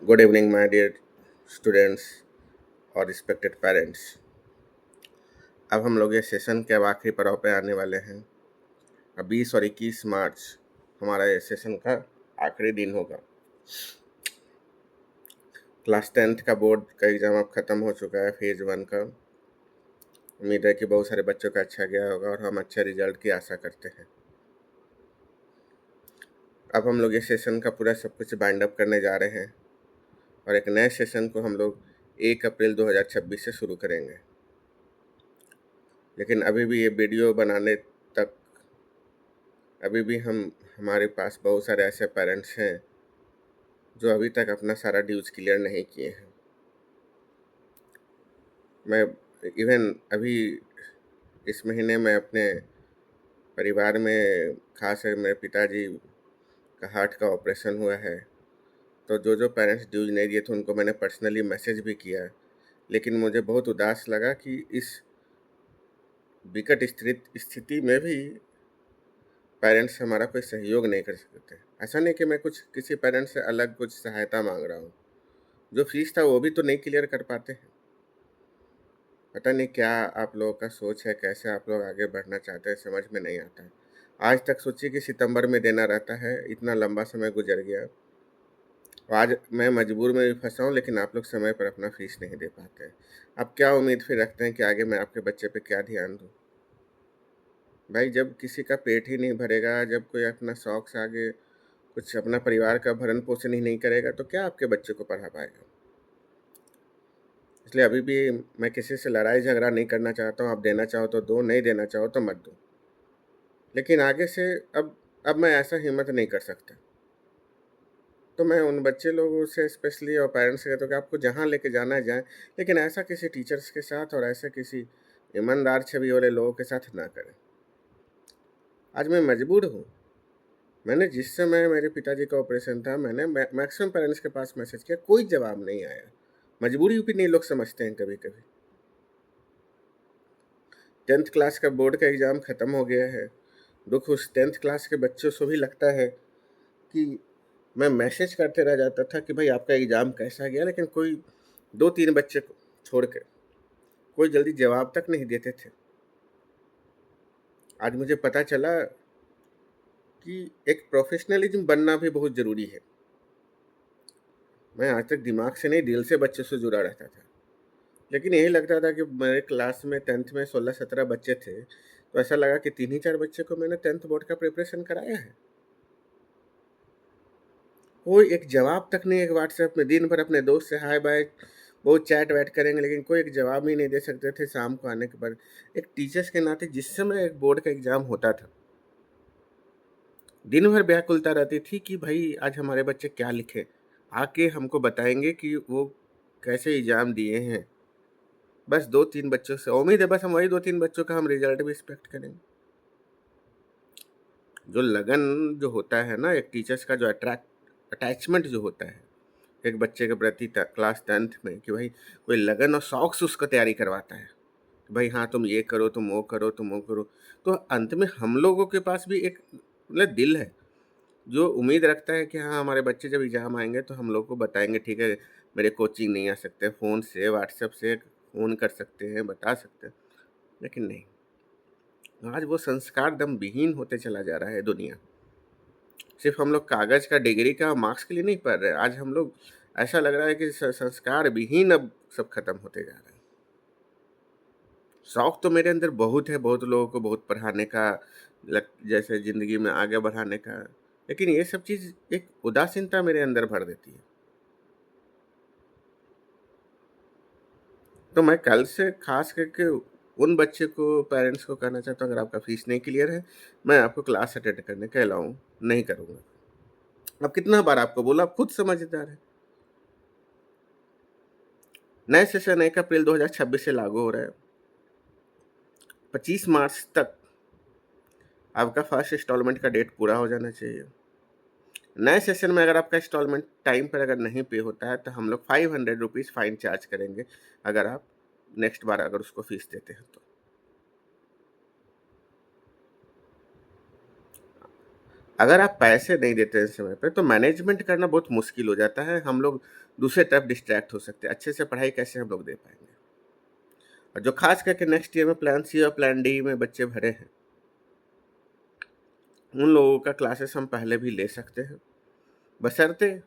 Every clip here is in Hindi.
Good evening, my dear students और रिस्पेक्टेड पेरेंट्स। अब हम लोग ये सेशन के अब आखिरी पड़ाव पे आने वाले हैं। अब 20 और 21 मार्च हमारा ये सेशन का आखिरी दिन होगा। क्लास 10th का बोर्ड का एग्ज़ाम अब ख़त्म हो चुका है, फेज़ 1 का। उम्मीद है कि बहुत सारे बच्चों का अच्छा गया होगा और हम अच्छे रिजल्ट की आशा करते हैं। अब हम लोग ये सेशन का पूरा सब कुछ बाइंड अप करने जा रहे हैं और एक नए सेशन को हम लोग 1 अप्रैल 2026 से शुरू करेंगे। लेकिन अभी भी ये वीडियो बनाने तक अभी भी हमारे पास बहुत सारे ऐसे पेरेंट्स हैं जो अभी तक अपना सारा ड्यूज़ क्लियर नहीं किए हैं। मैं इवन अभी इस महीने में अपने परिवार में खास है मेरे पिताजी का हार्ट का ऑपरेशन हुआ है, तो जो पेरेंट्स ड्यूज़ नहीं दिए थे उनको मैंने पर्सनली मैसेज भी किया। लेकिन मुझे बहुत उदास लगा कि इस विकट स्थिति में भी पेरेंट्स हमारा कोई सहयोग नहीं कर सकते। ऐसा नहीं कि मैं कुछ किसी पेरेंट्स से अलग कुछ सहायता मांग रहा हूँ, जो फीस था वो भी तो नहीं क्लियर कर पाते हैं। पता नहीं क्या आप लोगों का सोच है, कैसे आप लोग आगे बढ़ना चाहते हैं, समझ में नहीं आता है। आज तक सोचिए कि सितंबर में देना रहता है, इतना लंबा समय गुजर गया। आज मैं मजबूर में भी फंसा हूँ, लेकिन आप लोग समय पर अपना फीस नहीं दे पाते हैं। अब क्या उम्मीद फिर रखते हैं कि आगे मैं आपके बच्चे पे क्या ध्यान दूँ? भाई जब किसी का पेट ही नहीं भरेगा, जब कोई अपना शौक से आगे कुछ अपना परिवार का भरण पोषण ही नहीं करेगा, तो क्या आपके बच्चे को पढ़ा पाएगा? इसलिए अभी भी मैं किसी से लड़ाई झगड़ा नहीं करना चाहता हूँ। आप देना चाहो तो दो, नहीं देना चाहो तो मत दो। लेकिन आगे से अब मैं ऐसा हिम्मत नहीं कर सकता। तो मैं उन बच्चे लोगों से स्पेशली और पेरेंट्स से कहता हूँ कि आपको जहाँ लेके जाना है जाएँ, लेकिन ऐसा किसी टीचर्स के साथ और ऐसा किसी ईमानदार छवि वाले लोगों के साथ ना करें। आज मैं मजबूर हूँ। मैंने जिस समय मेरे पिताजी का ऑपरेशन था, मैंने मैक्सिमम पेरेंट्स के पास मैसेज किया, कोई जवाब नहीं आया। मजबूरी भी नहीं लोग समझते हैं कभी-कभी। 10th क्लास का बोर्ड का एग्ज़ाम ख़त्म हो गया है। दुःख उस 10th क्लास के बच्चों से भी लगता है कि मैं मैसेज करते रह जाता था कि भाई आपका एग्ज़ाम कैसा गया, लेकिन कोई 2-3 बच्चे को छोड़ के कोई जल्दी जवाब तक नहीं देते थे। आज मुझे पता चला कि एक प्रोफ़ेशनलिज़्म बनना भी बहुत ज़रूरी है। मैं आज तक दिमाग से नहीं दिल से बच्चों से जुड़ा रहता था। लेकिन यही लगता था कि मेरे क्लास में 10th में 16-17 बच्चे थे, तो ऐसा लगा कि 3 ही 4 बच्चे को मैंने 10th बोर्ड का प्रिपरेशन कराया है। कोई एक जवाब तक नहीं, एक व्हाट्सएप में दिन भर अपने दोस्त से हाय बाय बहुत चैट वैट करेंगे, लेकिन कोई एक जवाब ही नहीं दे सकते थे शाम को आने के बाद। एक टीचर्स के नाते जिस समय एक बोर्ड का एग्ज़ाम होता था, दिन भर व्याकुलता रहती थी कि भाई आज हमारे बच्चे क्या लिखे, आके हमको बताएँगे कि वो कैसे एग्ज़ाम दिए हैं। बस 2-3 बच्चों से उम्मीद है, बस हम वही 2-3 बच्चों का हम रिज़ल्ट भी एक्सपेक्ट करेंगे। जो लगन जो होता है ना, एक टीचर्स का जो अटैचमेंट जो होता है एक बच्चे के प्रति क्लास 10th में, कि भाई कोई लगन और शौक से उसको तैयारी करवाता है कि भाई हाँ तुम ये करो, तुम वो करो, तुम वो करो। तो अंत में हम लोगों के पास भी एक मतलब दिल है जो उम्मीद रखता है कि हाँ हमारे बच्चे जब एग्ज़ाम आएंगे तो हम लोग को बताएंगे, ठीक है मेरे कोचिंग नहीं आ सकते, फ़ोन से व्हाट्सएप से फ़ोन कर सकते हैं, बता सकते हैं। लेकिन नहीं, आज वो संस्कार दम विहीन होते चला जा रहा है दुनिया। सिर्फ हम लोग कागज़ का डिग्री का मार्क्स के लिए नहीं पढ़ रहे हैं। आज हम लोग ऐसा लग रहा है कि संस्कार विहीन अब सब खत्म होते जा रहे हैं। शौक तो मेरे अंदर बहुत है, बहुत लोगों को बहुत पढ़ाने का, जैसे ज़िंदगी में आगे बढ़ाने का, लेकिन ये सब चीज़ एक उदासीनता मेरे अंदर भर देती है। तो मैं कल से ख़ास करके उन बच्चे को पेरेंट्स को कहना चाहता हूँ, अगर आपका फ़ीस नहीं क्लियर है, मैं आपको क्लास अटेंड करने का अलाउ नहीं करूँगा। अब कितना बार आपको बोला, आप खुद समझदार हैं। नए सेशन 1 अप्रैल 2026 से लागू हो रहा है। 25 मार्च तक आपका फर्स्ट इंस्टॉलमेंट का डेट पूरा हो जाना चाहिए। नए सेशन में अगर आपका इंस्टॉलमेंट टाइम पर अगर नहीं पे होता है, तो हम लोग 500 रुपीज़ फ़ाइन चार्ज करेंगे, अगर आप नेक्स्ट बार अगर उसको फ़ीस देते हैं तो। अगर आप पैसे नहीं देते हैं समय पे तो मैनेजमेंट करना बहुत मुश्किल हो जाता है। हम लोग दूसरे तरफ डिस्ट्रैक्ट हो सकते हैं। अच्छे से पढ़ाई कैसे हम लोग दे पाएँगे? और जो ख़ास करके नेक्स्ट ईयर में प्लान सी और प्लान डी में बच्चे भरे हैं, उन लोगों का क्लासेस हम पहले भी ले सकते हैं। बशर्ते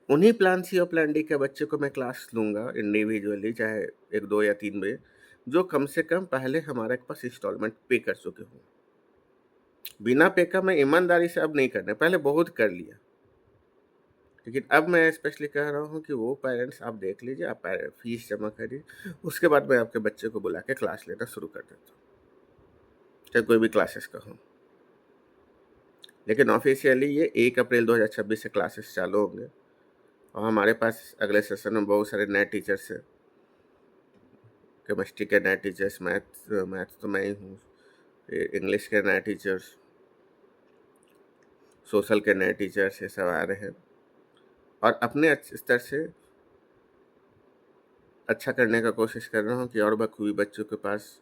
उन्हीं प्लान सी और प्लान डी के बच्चे को मैं क्लास लूँगा इंडिविजुअली, चाहे 1, 2 या 3 बजे, जो कम से कम पहले हमारे पास इंस्टॉलमेंट पे कर चुके हों। बिना पे का मैं ईमानदारी से अब नहीं करना, पहले बहुत कर लिया। लेकिन अब मैं स्पेशली कह रहा हूँ कि वो पेरेंट्स आप देख लीजिए, आप फीस जमा करिए, उसके बाद मैं आपके बच्चे को बुला के क्लास लेना शुरू कर देता हूँ, चाहे कोई भी क्लासेस का हो। लेकिन ऑफ़िशियली ये 1 अप्रैल 2026 से क्लासेस चालू होंगे और हमारे पास अगले सेशन में बहुत सारे नए टीचर्स हैं। केमिस्ट्री के नए टीचर्स, मैथ्स तो मैं ही हूँ, इंग्लिश के नए टीचर्स, सोशल के नए टीचर्स, ये सब आ रहे हैं और अपने स्तर से अच्छा करने का कोशिश कर रहा हूँ कि और बखूबी बच्चों के पास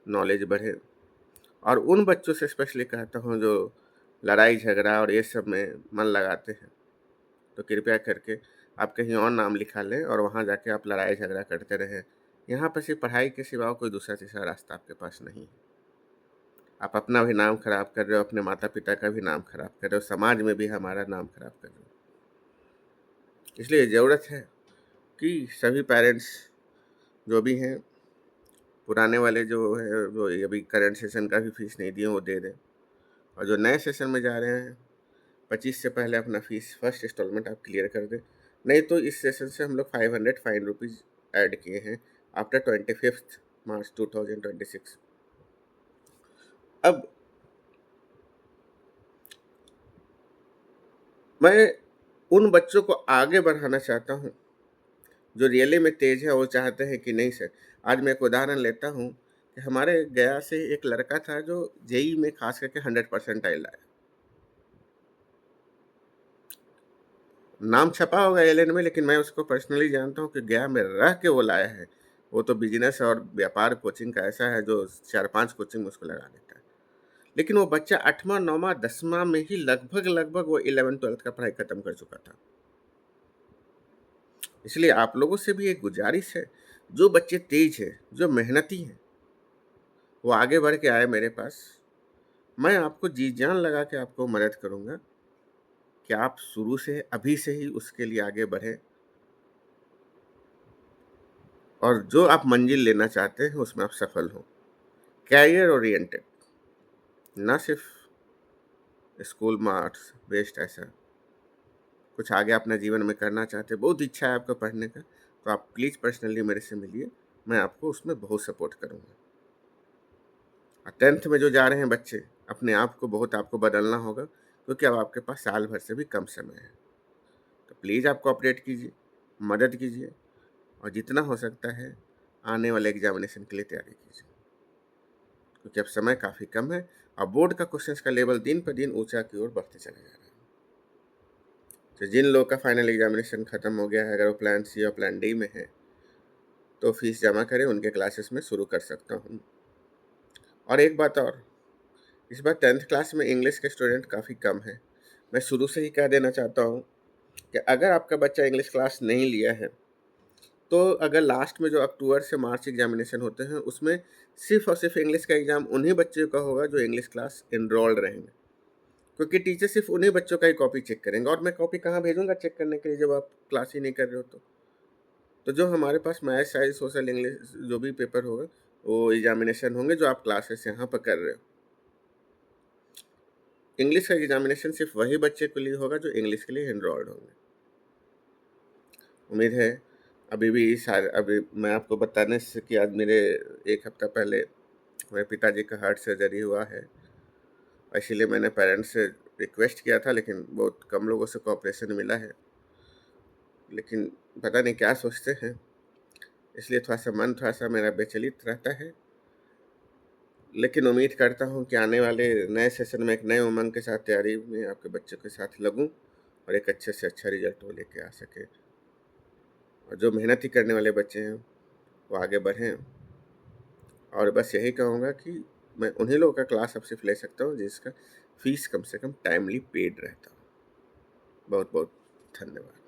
नॉलेज बढ़े। और उन बच्चों से स्पेशली कहता हूँ जो लड़ाई झगड़ा और ये सब में मन लगाते हैं, तो कृपया करके आप कहीं और नाम लिखा लें और वहाँ जाके आप लड़ाई झगड़ा करते रहें। यहाँ पर सिर्फ पढ़ाई के सिवा कोई दूसरा तीसरा रास्ता आपके पास नहीं है। आप अपना भी नाम खराब कर रहे हो, अपने माता पिता का भी नाम खराब कर रहे हो, समाज में भी हमारा नाम खराब कर रहे हो। इसलिए ज़रूरत है कि सभी पेरेंट्स जो भी हैं, पुराने वाले जो है, जो अभी करंट सेशन का भी फीस नहीं दिए वो दे दें, और जो नए सेशन में जा रहे हैं 25 से पहले अपना फीस फर्स्ट इंस्टॉलमेंट आप क्लियर कर दें। नहीं तो इस सेशन से हम लोग 500 फाइन रुपीज़ ऐड किए हैं आफ्टर 25 मार्च 2026। अब मैं उन बच्चों को आगे बढ़ाना चाहता हूँ जो रियली में तेज़ है, वो चाहते हैं कि नहीं सर। आज मैं एक उदाहरण लेता हूँ कि हमारे गया से एक लड़का था जो जेईई में खास करके 100 परसेंटाइल लाया। नाम छपा होगा एएलएन में, लेकिन मैं उसको पर्सनली जानता हूँ कि गया में रह के वो लाया है। वो तो बिज़नेस और व्यापार कोचिंग का ऐसा है जो 4-5 कोचिंग उसको लगा देता है। लेकिन वो बच्चा 8वाँ, 9वाँ, 10वाँ में ही लगभग वो 11th-12th का पढ़ाई खत्म कर चुका था। इसलिए आप लोगों से भी एक गुज़ारिश है, जो बच्चे तेज़ हैं, जो मेहनती हैं, वो आगे बढ़ के आए मेरे पास। मैं आपको जी-जान लगा के आपको मदद करूँगा कि आप शुरू से अभी से ही उसके लिए आगे बढ़ें और जो आप मंज़िल लेना चाहते हैं उसमें आप सफल हों। कैरियर ओरिएंटेड, ना सिर्फ़ स्कूल मार्क्स बेस्ड ऐसा। कुछ आगे अपने जीवन में करना चाहते हैं, बहुत इच्छा है आपको पढ़ने का, तो आप प्लीज़ पर्सनली मेरे से मिलिए, मैं आपको उसमें बहुत सपोर्ट करूँगा। और 10th में जो जा रहे हैं बच्चे, अपने आप को बहुत आपको बदलना होगा, क्योंकि अब आपके पास साल भर से भी कम समय है। तो प्लीज़ आप कोऑपरेट कीजिए, मदद कीजिए और जितना हो सकता है आने वाले एग्ज़ामिनेशन के लिए तैयारी कीजिए। क्योंकि अब समय काफ़ी कम है और बोर्ड का क्वेश्चंस का लेवल दिन पर दिन ऊँचा की ओर बढ़ते चले जा रहा है। तो जिन लोगों का फाइनल एग्ज़ामिनेशन खत्म हो गया है, अगर वो प्लान सी और प्लान डी में है, तो फीस जमा करें, उनके क्लासेस में शुरू कर सकता हूँ। और एक बात और, इस बार 10th क्लास में इंग्लिश के स्टूडेंट काफ़ी कम हैं। मैं शुरू से ही कह देना चाहता हूँ कि अगर आपका बच्चा इंग्लिश क्लास नहीं लिया है, तो अगर लास्ट में जो अक्टूबर से मार्च एग्ज़ामिनेशन होते हैं, उसमें सिर्फ़ और सिर्फ़ इंग्लिश का एग्ज़ाम उन्हीं बच्चों का होगा जो इंग्लिश क्लास एनरोल्ड रहेंगे। क्योंकि टीचर सिर्फ़ उन्हीं बच्चों का ही कॉपी चेक करेंगे और मैं कॉपी कहाँ भेजूँगा चेक करने के लिए जब आप क्लास ही नहीं कर रहे हो तो। तो जो हमारे पास मैथ, साइंस, सोशल, इंग्लिश जो भी पेपर होगा, वो एग्ज़ामिनेशन होंगे जो आप क्लासेस यहाँ पर कर रहे हो। इंग्लिश का एग्ज़ामिनेशन सिर्फ़ वही बच्चे के लिए होगा जो इंग्लिश के लिए एनरोल्ड होंगे। उम्मीद है अभी भी अभी मैं आपको बताने से कि आज मेरे 1 हफ़्ता पहले मेरे पिताजी का हार्ट सर्जरी हुआ है। इसीलिए मैंने पेरेंट्स से रिक्वेस्ट किया था, लेकिन बहुत कम लोगों से कोऑपरेशन मिला है। लेकिन पता नहीं क्या सोचते हैं, इसलिए थोड़ा-सा मन थोड़ा-सा मेरा विचलित रहता है। लेकिन उम्मीद करता हूँ कि आने वाले नए सेशन में एक नए उमंग के साथ तैयारी में आपके बच्चों के साथ लगूँ और एक अच्छे से अच्छा रिज़ल्ट वो लेके आ सकें। और जो मेहनती करने वाले बच्चे हैं, वो आगे बढ़ें। और बस यही कहूँगा कि मैं उन्हीं लोगों का क्लास अब सिर्फ़ ले सकता हूँ जिसका फ़ीस कम से कम टाइमली पेड रहता हूँ। बहुत-बहुत धन्यवाद।